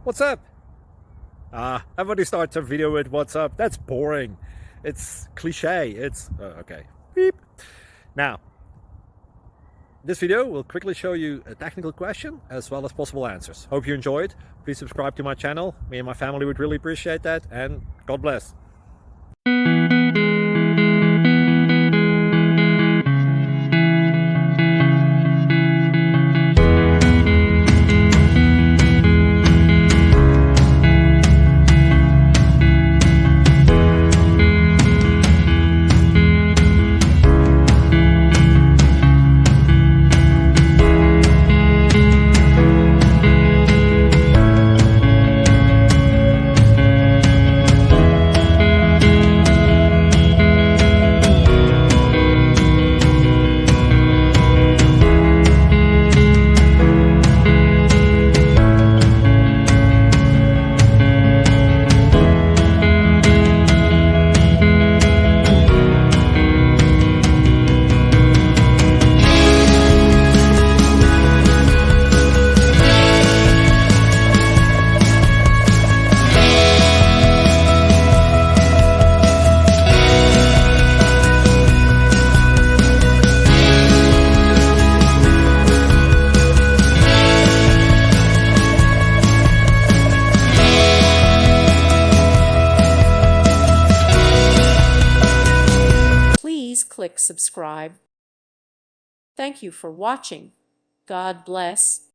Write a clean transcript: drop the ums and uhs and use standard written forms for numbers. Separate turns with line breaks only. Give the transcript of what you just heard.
What's up? Everybody starts a video with what's up. That's boring. It's cliche. It's okay. Beep. Now, this video will quickly show you a technical question as well as possible answers. Hope you enjoyed. Please subscribe to my channel. Me and my family would really appreciate that, and God bless.
Please click subscribe. Thank you for watching. God bless.